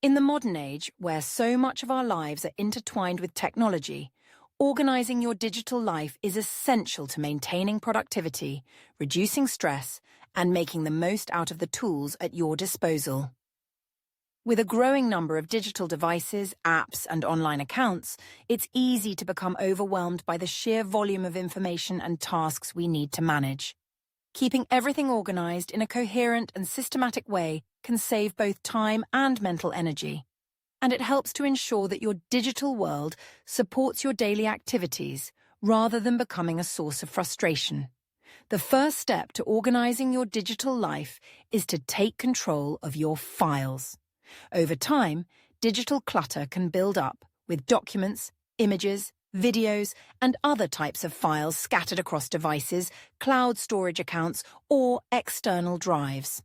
In the modern age, where so much of our lives are intertwined with technology, organizing your digital life is essential to maintaining productivity, reducing stress, and making the most out of the tools at your disposal. With a growing number of digital devices, apps, and online accounts, it's easy to become overwhelmed by the sheer volume of information and tasks we need to manage. Keeping everything organized in a coherent and systematic way can save both time and mental energy, and it helps to ensure that your digital world supports your daily activities rather than becoming a source of frustration. The first step to organizing your digital life is to take control of your files. Over time, digital clutter can build up with documents, images, videos, and other types of files scattered across devices, cloud storage accounts, or external drives.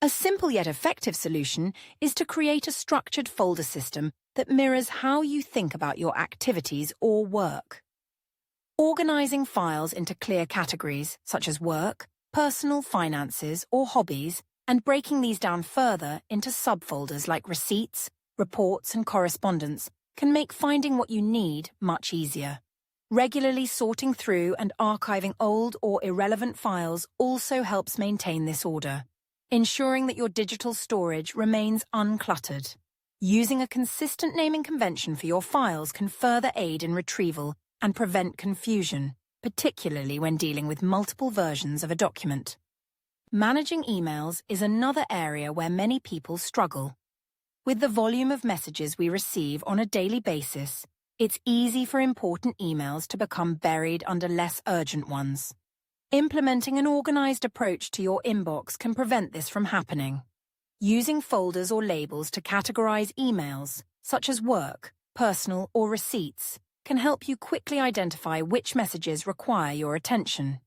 A simple yet effective solution is to create a structured folder system that mirrors how you think about your activities or work. Organizing files into clear categories, such as work, personal finances, or hobbies, and breaking these down further into subfolders like receipts, reports, and correspondence can make finding what you need much easier. Regularly sorting through and archiving old or irrelevant files also helps maintain this order, ensuring that your digital storage remains uncluttered. Using a consistent naming convention for your files can further aid in retrieval and prevent confusion, particularly when dealing with multiple versions of a document. Managing emails is another area where many people struggle. With the volume of messages we receive on a daily basis, it's easy for important emails to become buried under less urgent ones. Implementing an organized approach to your inbox can prevent this from happening. Using folders or labels to categorize emails, such as work, personal, or receipts, can help you quickly identify which messages require your attention.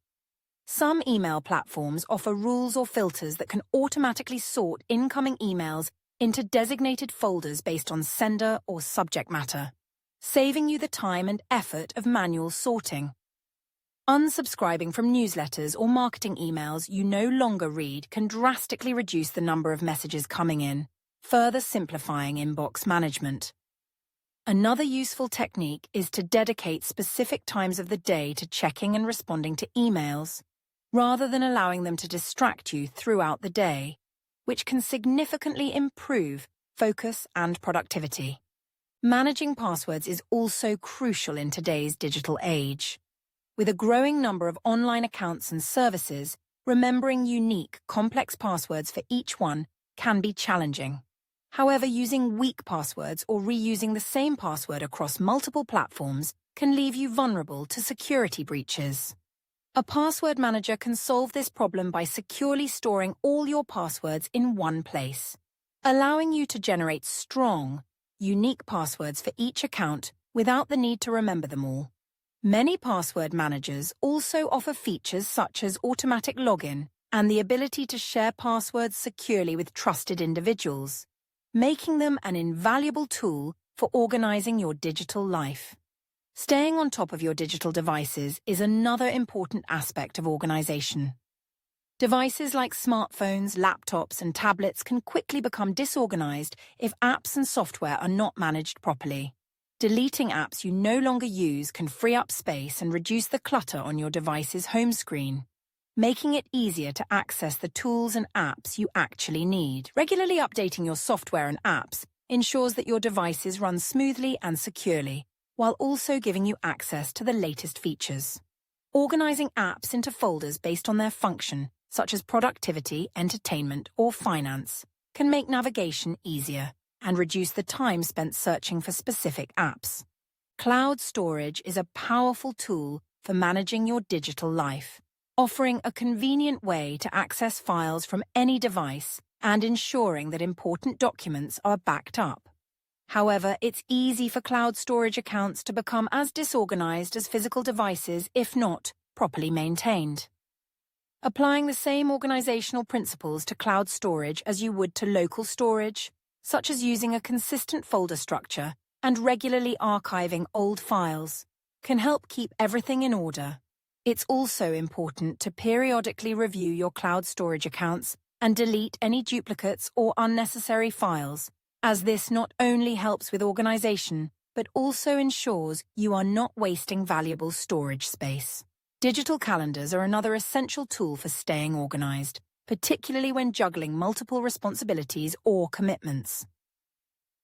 Some email platforms offer rules or filters that can automatically sort incoming emails into designated folders based on sender or subject matter, saving you the time and effort of manual sorting. Unsubscribing from newsletters or marketing emails you no longer read can drastically reduce the number of messages coming in, further simplifying inbox management. Another useful technique is to dedicate specific times of the day to checking and responding to emails, rather than allowing them to distract you throughout the day, which can significantly improve focus and productivity. Managing passwords is also crucial in today's digital age. With a growing number of online accounts and services, remembering unique, complex passwords for each one can be challenging. However, using weak passwords or reusing the same password across multiple platforms can leave you vulnerable to security breaches. A password manager can solve this problem by securely storing all your passwords in one place, allowing you to generate strong, unique passwords for each account without the need to remember them all. Many password managers also offer features such as automatic login and the ability to share passwords securely with trusted individuals, making them an invaluable tool for organizing your digital life. Staying on top of your digital devices is another important aspect of organization. Devices like smartphones, laptops, and tablets can quickly become disorganized if apps and software are not managed properly. Deleting apps you no longer use can free up space and reduce the clutter on your device's home screen, making it easier to access the tools and apps you actually need. Regularly updating your software and apps ensures that your devices run smoothly and securely, while also giving you access to the latest features. Organizing apps into folders based on their function, such as productivity, entertainment, or finance, can make navigation easier and reduce the time spent searching for specific apps. Cloud storage is a powerful tool for managing your digital life, offering a convenient way to access files from any device and ensuring that important documents are backed up. However, it's easy for cloud storage accounts to become as disorganized as physical devices if not properly maintained. Applying the same organizational principles to cloud storage as you would to local storage, such as using a consistent folder structure and regularly archiving old files, can help keep everything in order. It's also important to periodically review your cloud storage accounts and delete any duplicates or unnecessary files, as this not only helps with organization, but also ensures you are not wasting valuable storage space. Digital calendars are another essential tool for staying organized, particularly when juggling multiple responsibilities or commitments.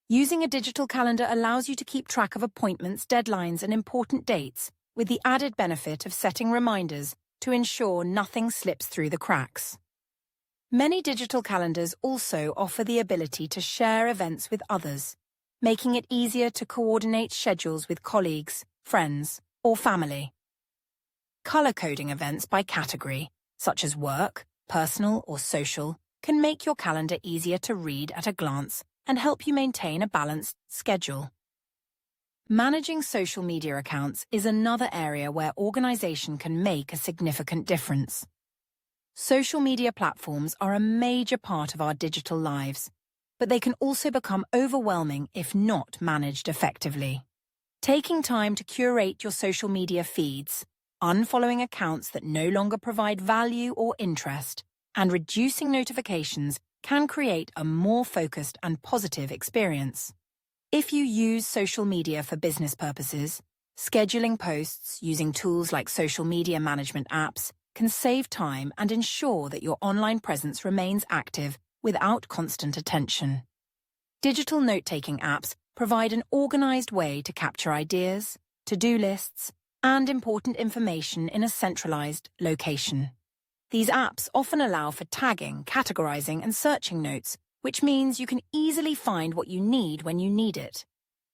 Using a digital calendar allows you to keep track of appointments, deadlines, and important dates, with the added benefit of setting reminders to ensure nothing slips through the cracks. Many digital calendars also offer the ability to share events with others, making it easier to coordinate schedules with colleagues, friends, or family. Color-coding events by category, such as work, personal, or social, can make your calendar easier to read at a glance and help you maintain a balanced schedule. Managing social media accounts is another area where organization can make a significant difference. Social media platforms are a major part of our digital lives, but they can also become overwhelming if not managed effectively. Taking time to curate your social media feeds, unfollowing accounts that no longer provide value or interest, and reducing notifications can create a more focused and positive experience. If you use social media for business purposes, scheduling posts using tools like social media management apps can save time and ensure that your online presence remains active without constant attention. Digital note-taking apps provide an organized way to capture ideas, to-do lists, and important information in a centralized location. These apps often allow for tagging, categorizing, and searching notes, which means you can easily find what you need when you need it.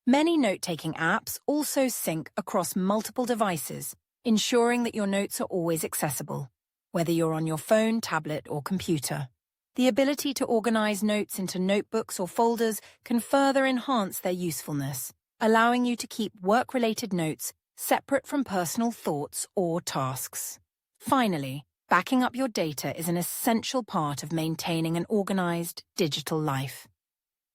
Many note-taking apps also sync across multiple devices, ensuring that your notes are always accessible, whether you're on your phone, tablet, or computer. The ability to organize notes into notebooks or folders can further enhance their usefulness, allowing you to keep work-related notes separate from personal thoughts or tasks. Finally, backing up your data is an essential part of maintaining an organized digital life.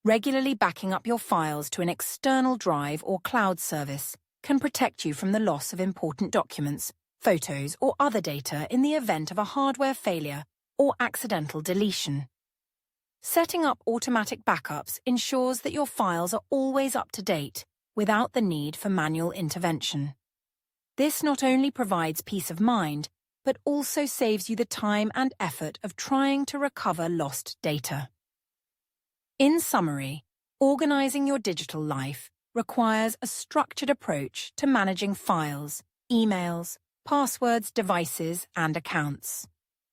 Regularly backing up your files to an external drive or cloud service can protect you from the loss of important documents, photos, or other data in the event of a hardware failure or accidental deletion. Setting up automatic backups ensures that your files are always up to date without the need for manual intervention. This not only provides peace of mind, but also saves you the time and effort of trying to recover lost data. In summary, organizing your digital life requires a structured approach to managing files, emails, passwords, devices, and accounts.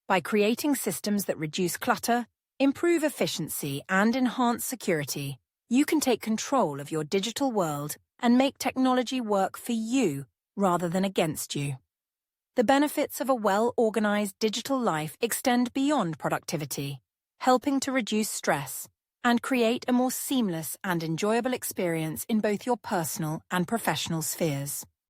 By creating systems that reduce clutter, improve efficiency, and enhance security, you can take control of your digital world and make technology work for you rather than against you. The benefits of a well-organized digital life extend beyond productivity, helping to reduce stress and create a more seamless and enjoyable experience in both your personal and professional spheres.